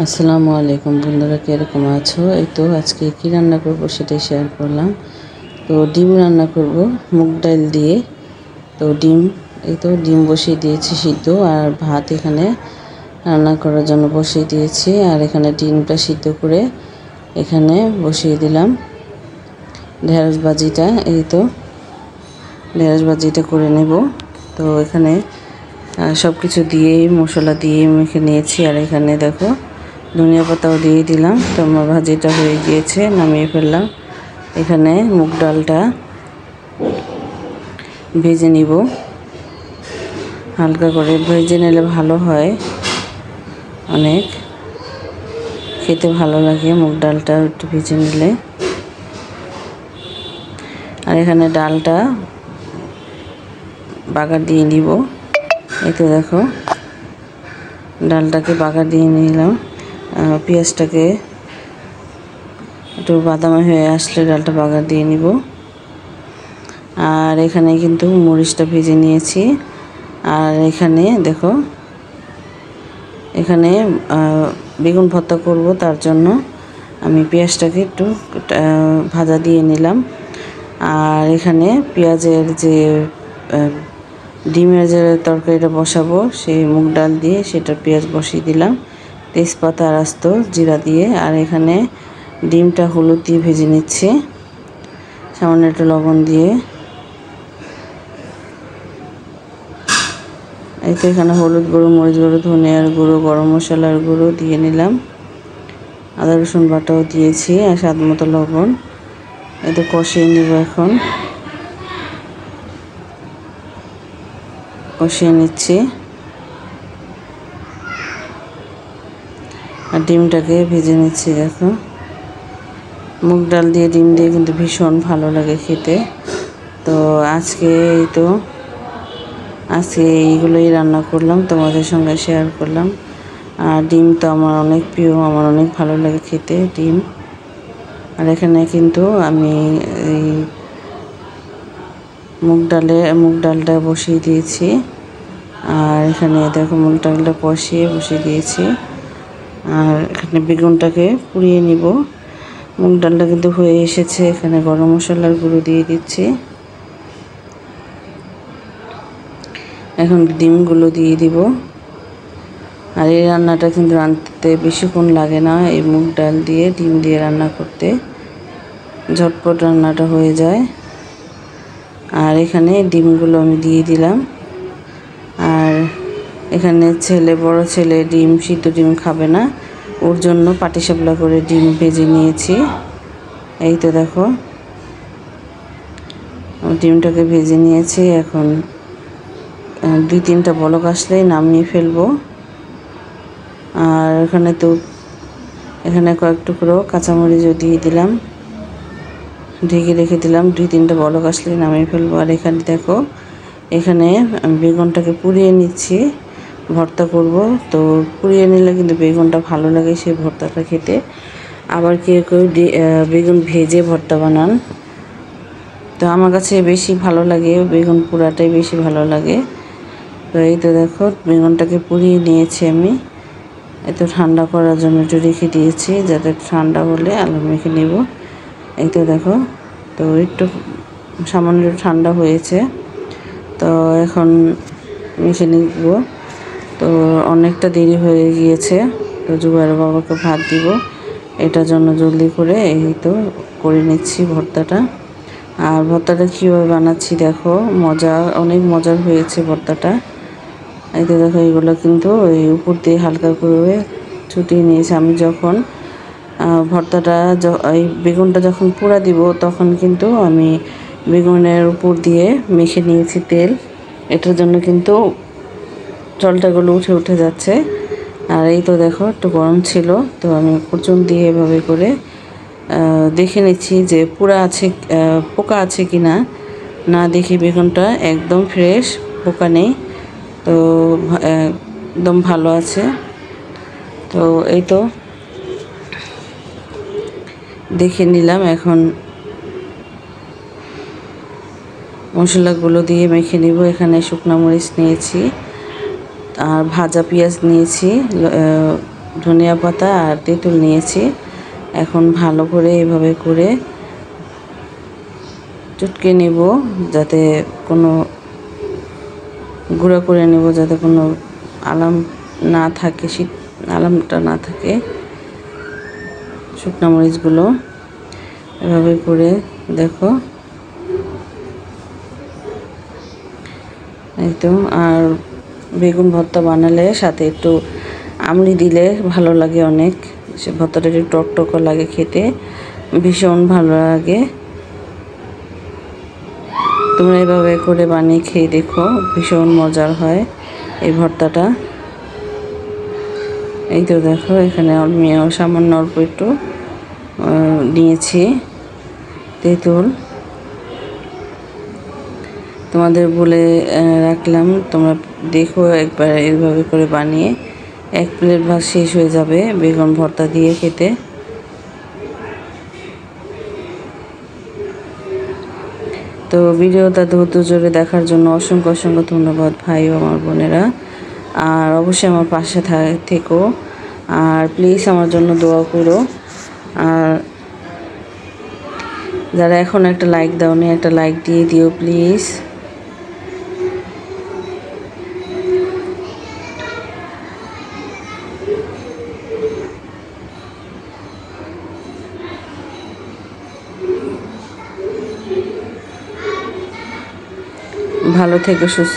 আসসালামু আলাইকুম বন্ধুরা, কীরকম আছো? এই তো আজকে কী রান্না করবো সেটাই শেয়ার করলাম। তো ডিম রান্না করব মুগ ডাল দিয়ে। তো ডিম বসিয়ে দিয়েছি সিদ্ধ, আর ভাত এখানে রান্না করার জন্য বসিয়ে দিয়েছি। আর এখানে ডিমটা সিদ্ধ করে এখানে বসিয়ে দিলাম ঢেঁড়স ভাজিটা। ঢেঁড়স ভাজিটা করে নেব। তো এখানে সব কিছু দিয়েই মশলা দিয়ে মেখে নিয়েছি। আর এখানে দেখো ধনিয়া পাতাও দিয়ে দিলাম। তো আমার ভাজিটা হয়ে গিয়েছে, নামিয়ে ফেললাম। এখানে মুগ ডালটা ভেজে নিব, হালকা করে ভেজে নিলে ভালো হয়, অনেক খেতে ভালো লাগে মুগ ডালটা একটু ভেজে নিলে। আর এখানে ডালটা বাগার দিয়ে নিব। এই তো দেখো ডালটাকে বাগার দিয়ে নিলাম। পেঁয়াজটাকে একটু বাদামি হয়ে আসলে ডালটা বাগার দিয়ে নিব। আর এখানে কিন্তু মরিচটা ভেজে নিয়েছি। আর এখানে দেখো বেগুন ভর্তা করব, তার জন্য আমি পেঁয়াজটাকে একটু ভাজা দিয়ে নিলাম। আর এখানে পেঁয়াজের যে ডিমের যে তরকারিটা বসাবো সেই মুগ ডাল দিয়ে সেটা পেঁয়াজ বসিয়ে দিলাম, তেজপাতা আর আস্ত জিরা দিয়ে। আর এখানে ডিমটা হলুদ দিয়ে ভেজে নিচ্ছি, সামান্য একটু লবণ দিয়ে। এই তো এখানে হলুদ গুঁড়ো, মরিচ গুঁড়ো, ধনিয়ার গুঁড়ো, গরম মশলার গুঁড়ো দিয়ে নিলাম। আদা রসুন বাটাও দিয়েছি, আর স্বাদ মতো লবণ। এই তো কষিয়ে নিব, এখন কষিয়ে নিচ্ছি। আর ডিমটাকে ভেজে নিচ্ছি। দেখো মুগ ডাল দিয়ে ডিম দিয়ে কিন্তু ভীষণ ভালো লাগে খেতে। তো আজকে এইগুলোই রান্না করলাম, তোমাদের সঙ্গে শেয়ার করলাম। আর ডিম তো আমার অনেক প্রিয়, আমার অনেক ভালো লাগে খেতে ডিম। আর এখানে কিন্তু আমি এই মুগ ডালটা বসিয়ে দিয়েছি। আর এখানে দেখো মুগ ডালটা বসিয়ে দিয়েছি। আর এখানে বেগুনটাকে পুড়িয়ে নিব। মুগ ডালটা কিন্তু হয়ে এসেছে। এখানে গরম মশলার গুঁড়ো দিয়ে দিচ্ছি। এখন ডিমগুলো দিয়ে দিব। আর এই রান্নাটা কিন্তু রাঁধতে বেশিক্ষণ লাগে না, এই মুগ ডাল দিয়ে ডিম দিয়ে রান্না করতে ঝটপট রান্নাটা হয়ে যায়। আর এখানে ডিমগুলো আমি দিয়ে দিলাম। আর এখানে বড় ছেলে সিদ্ধ ডিম খাবে না, ওর জন্য পাটিসাপলা করে ডিম ভেজে নিয়েছি। এই তো দেখো ডিমটাকে ভেজে নিয়েছি। এখন 2-3টা বলক আসলেই নামিয়ে ফেলবো। আর এখানে কয়েক টুকরো কাঁচামরিচও দিয়ে দিলাম, ঢেকে রেখে দিলাম। 2-3টা বলক আসলেই নামিয়ে ফেলবো। আর এখানে দেখো এখানে বেগুনটাকে পুড়িয়ে নিচ্ছি, ভর্তা করব। তো পুড়িয়ে নিলে কিন্তু বেগুনটা ভালো লাগে সেই ভর্তাটা খেতে। আবার কেউ বেগুন ভেজে ভর্তা বানান, তো আমার কাছে বেশি ভালো লাগে বেগুন পোড়াটাই বেশি ভালো লাগে। তো এই তো দেখো বেগুনটাকে পুড়িয়ে নিয়েছি আমি। এত ঠান্ডা করার জন্য একটু রেখে দিয়েছি, যাতে ঠান্ডা হলে আলু মেখে নেব। এই তো দেখো তো একটু সামান্য ঠান্ডা হয়েছে, তো এখন মেখে নিব। তো অনেকটা দেরি হয়ে গিয়েছে, তো জুবাইর বাবাকে ভাত দিব, এটার জন্য জলদি করে এই তো করে নিচ্ছি ভর্তাটা। আর ভর্তাটা কীভাবে বানাচ্ছি দেখো, অনেক মজার হয়েছে ভর্তাটা। এই তো দেখো এগুলো কিন্তু এই উপর দিয়ে হালকা করে ছুটিয়ে নিয়েছি। আমি যখন ভর্তাটা এই বেগুনটা যখন পুড়া দিব, তখন কিন্তু আমি বেগুনের উপর দিয়ে মেখে নিয়েছি তেল, এটার জন্য কিন্তু জলটাগুলো উঠে যাচ্ছে। আর এই তো দেখো একটু গরম ছিল, তো আমি কুচুন দিয়ে এভাবে করে দেখে নিচ্ছি যে পোকা আছে কি না। না দেখি বেগুনটা একদম ফ্রেশ, পোকা নেই, তো একদম ভালো আছে। তো এই তো দেখে নিলাম। এখন মশলাগুলো দিয়ে মেখে নিব। এখানে শুকনো মরিচ নিয়েছি, আর ভাজা পেঁয়াজ নিয়েছি, ধনিয়া পাতা আর তেঁতুল নিয়েছি। এখন ভালো করে এভাবে করে চটকে নেব, যাতে কোনো গুঁড়া করে নেব, যাতে কোনো আলাম না থাকে, আলামটা না থাকে। শুকনো মরিচগুলো এভাবে করে দেখো, এই তো। আর বেগুন ভর্তা বানালে সাথে একটু আমড়ি দিলে ভালো লাগে অনেক। সে ভর্তাটা একটু টকটকও লাগে, খেতে ভীষণ ভালো লাগে। তোমরা এভাবে করে বানিয়ে খেয়ে দেখো, ভীষণ মজার হয় এই ভর্তাটা। এই তো দেখো, এখানে আমি সামান্য অল্প একটু নিয়েছি তেঁতুল। তোমাদের বলে রাখলাম, তোমরা দেখো একবার এইভাবে করে বানিয়ে। 1 প্লেট ভাত শেষ হয়ে যাবে বেগুন ভর্তা দিয়ে খেতে। তো ভিডিওটা ধৈর্য ধরে দেখার জন্য অসংখ্য অসংখ্য ধন্যবাদ ভাই ও আমার বোনেরা। আর অবশ্যই আমার পাশে থেকো, আর প্লিজ আমার জন্য দোয়া করো। আর যারা এখন একটা লাইক দাওনি, একটা লাইক দিয়ে দিও প্লিজ। ভালো থেকো, সুস্থ